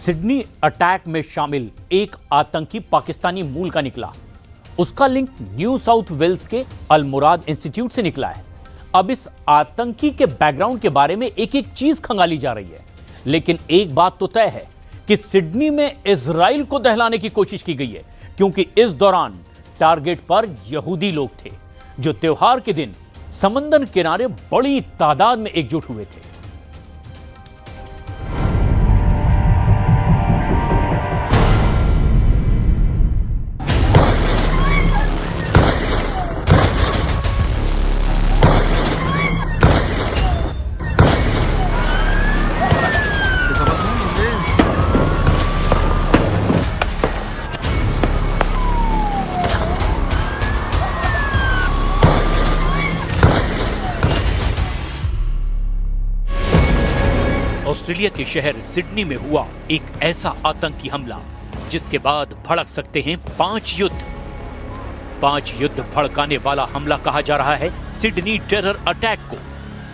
Sydney attack में शामिल एक आतंकी पाकिस्तानी मूल का निकला। उसका लिंक न्यू साउथ वेल्स के अल मुराद इंस्टीट्यूट से निकला है। अब इस आतंकी के बैकग्राउंड के बारे में एक एक चीज खंगाली जा रही है, लेकिन एक बात तो तय है कि सिडनी में इजराइल को दहलाने की कोशिश की गई है, क्योंकि इस दौरान टारगेट पर यहूदी लोग थे जो त्योहार के दिन समंदर किनारे बड़ी तादाद में एकजुट हुए थे। ऑस्ट्रेलिया के शहर सिडनी में हुआ एक ऐसा आतंकी हमला जिसके बाद भड़क सकते हैं 5 युद्ध। 5 युद्ध भड़काने वाला हमला कहा जा रहा है सिडनी टेरर अटैक को।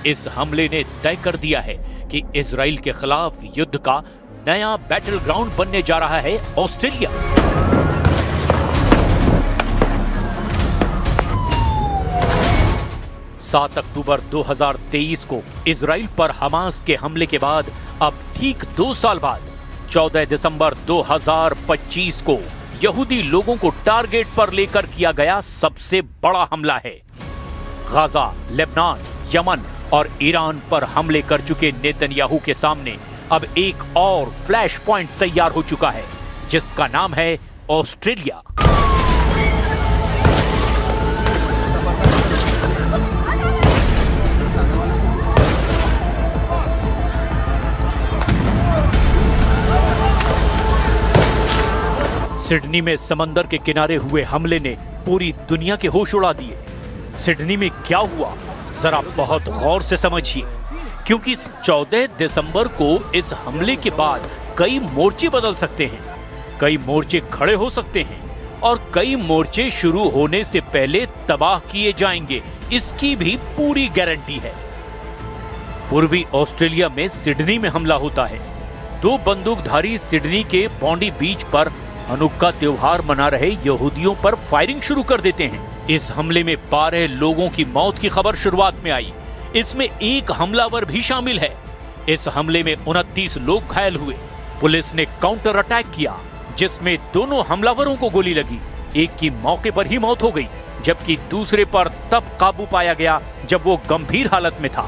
इस हमले ने तय कर दिया है कि इजराइल के खिलाफ युद्ध का नया बैटल ग्राउंड बनने जा रहा है ऑस्ट्रेलिया। सात अक्टूबर 2023 को इजराइल पर हमास के हमले के बाद अब ठीक 2 साल बाद 14 दिसंबर 2025 को यहूदी लोगों को टारगेट पर लेकर किया गया सबसे बड़ा हमला है। गाजा, लेबनान, यमन और ईरान पर हमले कर चुके नेतन्याहू के सामने अब एक और फ्लैश पॉइंट तैयार हो चुका है, जिसका नाम है ऑस्ट्रेलिया। सिडनी में समंदर के किनारे हुए हमले ने पूरी दुनिया के होश उड़ा दिए। सिडनी में क्या हुआ जरा बहुत गौर से समझिए, क्योंकि 14 दिसंबर को इस हमले के बाद कई मोर्चे बदल सकते हैं, कई मोर्चे खड़े हो सकते हैं और कई मोर्चे शुरू होने से पहले तबाह किए जाएंगे, इसकी भी पूरी गारंटी है। पूर्वी ऑस्ट्रेलिया में सिडनी में हमला होता है। 2 बंदूकधारी सिडनी के बॉन्डी बीच पर हनुक्का त्योहार मना रहे यहूदियों पर फायरिंग शुरू कर देते हैं। इस हमले में 12 लोगों की मौत की खबर शुरुआत में आई। इसमें एक हमलावर भी शामिल है। इस हमले में 29 लोग घायल हुए। पुलिस ने काउंटर अटैक किया, जिसमें दोनों हमलावरों को गोली लगी। एक की मौके पर ही मौत हो गई, जबकि दूसरे पर तब काबू पाया गया जब वो गंभीर हालत में था।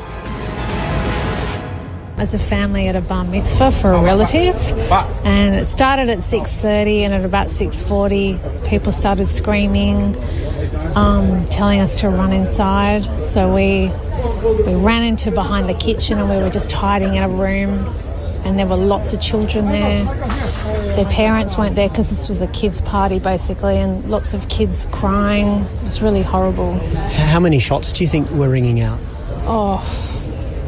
As a family at a bar mitzvah for a relative, and it started at 6:30, and at about 6:40 people started screaming, telling us to run inside. So we ran into behind the kitchen and we were just hiding in a room, and there were lots of children there. Their parents weren't there because this was a kids party basically, and lots of kids crying. It was really horrible. How many shots do you think were ringing out? Oh,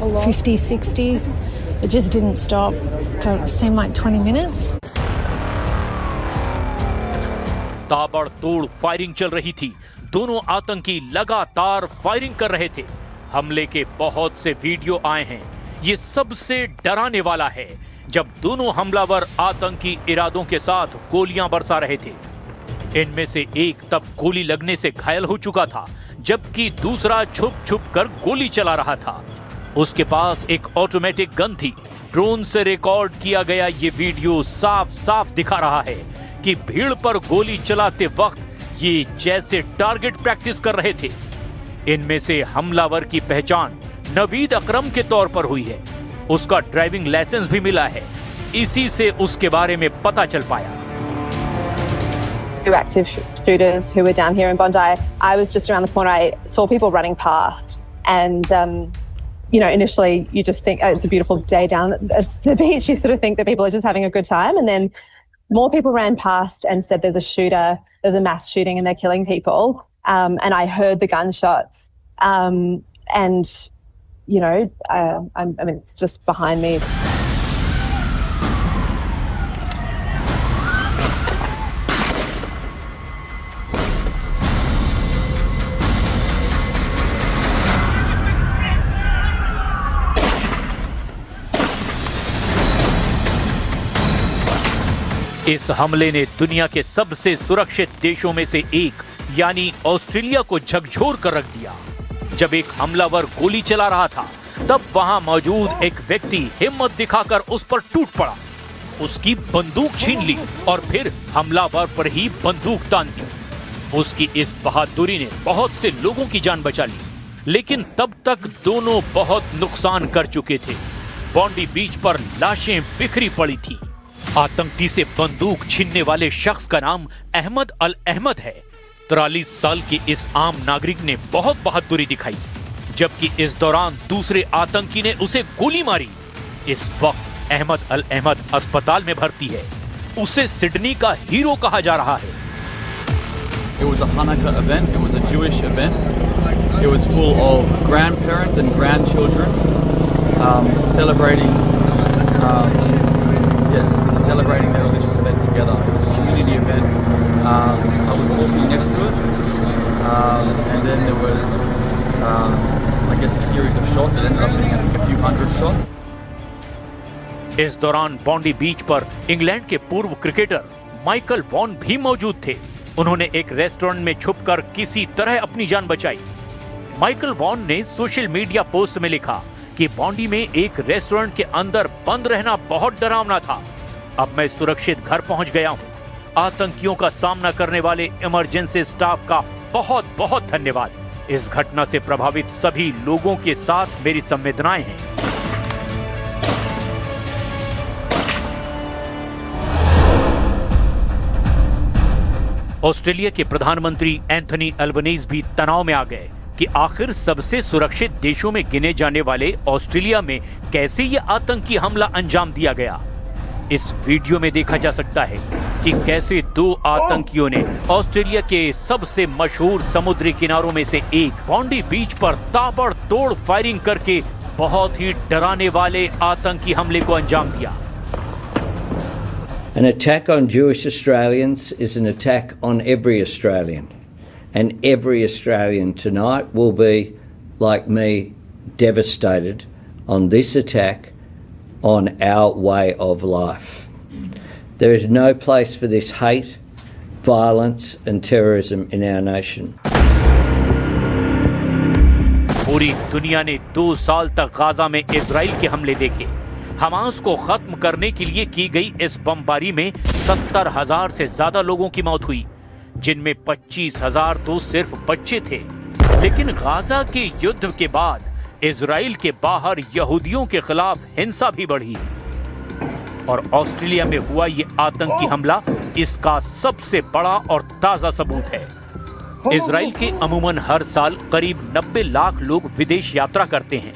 50, 60. It just didn't stop for it seemed like 20 minutes. ताबड़तोड़ firing चल रही थी। दोनों आतंकी लगातार firing कर रहे थे। हमले के बहुत से वीडियो आए हैं। ये सबसे डराने वाला है जब दोनों हमलावर आतंकी इरादों के साथ गोलियां बरसा रहे थे। इनमें से एक तब गोली लगने से घायल हो चुका था, जबकि दूसरा छुप छुप कर गोली चला रहा था। उसके पास एक ऑटोमेटिक गन थी। ड्रोन से रिकॉर्ड किया गया ये वीडियो साफ साफ दिखा रहा है कि भीड़ पर गोली चलाते वक्त ये जैसे टारगेट प्रैक्टिस कर रहे थे। इनमें से हमलावर की पहचान नवीद अकरम के तौर पर हुई है। उसका ड्राइविंग लाइसेंस भी मिला है। इसी से उसके बारे में पता चल पाया। Two active shooters who were down here in Bondi. I was just around the corner. I saw people running past, and initially you just think, oh, it's a beautiful day down at the beach. You sort of think that people are just having a good time, and then more people ran past and said, "There's a shooter. There's a mass shooting, and they're killing people." And I heard the gunshots, and I mean, it's just behind me. इस हमले ने दुनिया के सबसे सुरक्षित देशों में से एक यानी ऑस्ट्रेलिया को झकझोर कर रख दिया। जब एक हमलावर गोली चला रहा था तब वहां मौजूद एक व्यक्ति हिम्मत दिखाकर उस पर टूट पड़ा, उसकी बंदूक छीन ली और फिर हमलावर पर ही बंदूक तान दी। उसकी इस बहादुरी ने बहुत से लोगों की जान बचा ली, लेकिन तब तक दोनों बहुत नुकसान कर चुके थे। बॉन्डी बीच पर लाशें बिखरी पड़ी थी। आतंकी से बंदूक छीनने वाले शख्स का नाम अहमद अल अहमद है। 43 साल के इस आम नागरिक ने बहुत बहादुरी दिखाई, जबकि इस दौरान दूसरे आतंकी ने उसे गोली मारी। इस वक्त अहमद अल अहमद अस्पताल में भर्ती है। उसे सिडनी का हीरो कहा जा रहा है। It was a Hanukkah event. It was a Jewish event. It was full of grandparents and grandchildren celebrating their religious event together. It was a community event. I was walking next to it, and then there was, I guess, a series of shots. It ended up being, I think, a few hundred shots. इस दौरान बॉन्डी बीच पर England के पूर्व cricketer Michael Vaughan भी मौजूद थे। उन्होंने एक रेस्टोरेंट में छुपकर किसी तरह अपनी जान बचाई। माइकल वॉन ने सोशल मीडिया पोस्ट में लिखा कि बॉन्डी में एक रेस्टोरेंट के अंदर बंद रहना बहुत डरावना था। अब मैं सुरक्षित घर पहुंच गया हूं। आतंकियों का सामना करने वाले इमरजेंसी स्टाफ का बहुत बहुत धन्यवाद। इस घटना से प्रभावित सभी लोगों के साथ मेरी संवेदनाएं हैं। ऑस्ट्रेलिया के प्रधानमंत्री एंथनी अल्बनीज भी तनाव में आ गए कि आखिर सबसे सुरक्षित देशों में गिने जाने वाले ऑस्ट्रेलिया में कैसे ये आतंकी हमला अंजाम दिया गया। इस वीडियो में देखा जा सकता है कि कैसे दो आतंकियों ने ऑस्ट्रेलिया के सबसे मशहूर समुद्री किनारों में से एक बॉन्डी बीच पर ताबड़तोड़ फायरिंग करके बहुत ही डराने वाले आतंकी हमले को अंजाम दिया। An attack on Jewish Australians is an attack on every Australian, and every Australian tonight will be, like me, devastated on this attack on our way of life. There is no place for this hate, violence and terrorism in our nation. पूरी दुनिया ने 2 साल तक Gaza में Israel के हमले देखे। Hamas को खत्म करने के लिए की गई इस बमबारी में 70,000 से ज्यादा लोगों की मौत हुई, जिनमें 25,000 तो सिर्फ बच्चे थे। लेकिन गाजा के युद्ध के बाद इजराइल के बाहर यहूदियों के खिलाफ हिंसा भी बढ़ी और ऑस्ट्रेलिया में हुआ ये आतंकी हमला इसका सबसे बड़ा और ताजा सबूत है। इजराइल के अमूमन हर साल करीब 90 लाख लोग विदेश यात्रा करते हैं,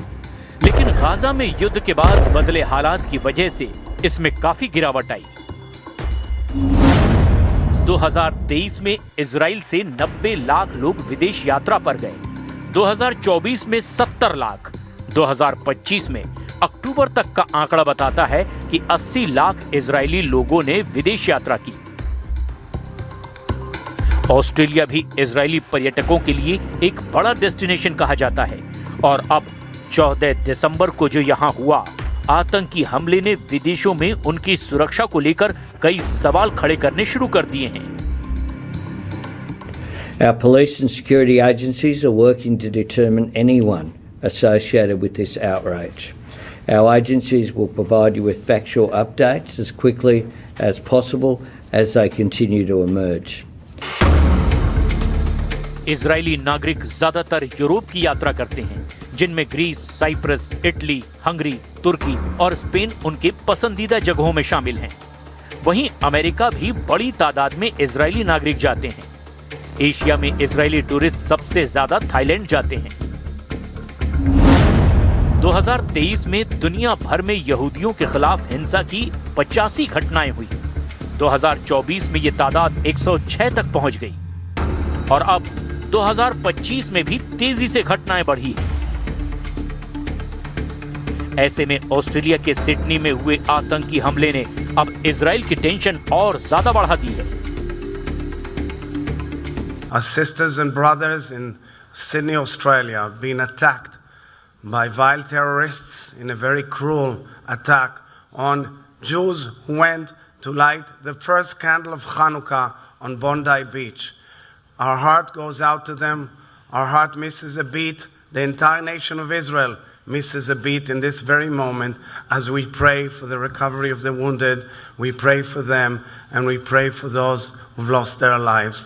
लेकिन गाजा में युद्ध के बाद बदले हालात की वजह से इसमें काफी गिरावट आई। 2023 में इजराइल से 90 लाख लोग विदेश यात्रा पर गए, 2024 में 70 लाख, 2025 में अक्टूबर तक का आंकड़ा बताता है कि 80 लाख इजरायली लोगों ने विदेश यात्रा की। ऑस्ट्रेलिया भी इजरायली पर्यटकों के लिए एक बड़ा डेस्टिनेशन कहा जाता है और अब 14 दिसंबर को जो यहां हुआ आतंकी हमले ने विदेशों में उनकी सुरक्षा को लेकर कई सवाल खड़े करने शुरू कर दिए हैं। Our police and security agencies are working to determine anyone associated with this outrage. Our agencies will provide you with factual updates as quickly as possible as they continue to emerge. Israeli नागरिक ज्यादातर Europe की यात्रा करते हैं, जिनमें Greece, Cyprus, Italy, Hungary, तुर्की और Spain उनके पसंदीदा जगहों में शामिल हैं। वहीं अमेरिका भी बड़ी तादाद में इजरायली नागरिक जाते हैं। एशिया में इजरायली टूरिस्ट सबसे ज्यादा थाईलैंड जाते हैं। 2023 में दुनिया भर में यहूदियों के खिलाफ हिंसा की 85 घटनाएं हुई। 2024 में ये तादाद 106 तक पहुंच गई और अब 2025 में भी तेजी से घटनाएं बढ़ी हैं। ऐसे में ऑस्ट्रेलिया के सिडनी में हुए आतंकी हमले ने अब इजराइल की टेंशन और ज्यादा बढ़ा दी है। Our sisters and brothers in Sydney, Australia, have been attacked by vile terrorists in a very cruel attack on Jews who went to light the first candle of Hanukkah on Bondi Beach. Our heart goes out to them. Our heart misses a beat. The entire nation of Israel misses a beat in this very moment as we pray for the recovery of the wounded. We pray for them, and we pray for those who've lost their lives.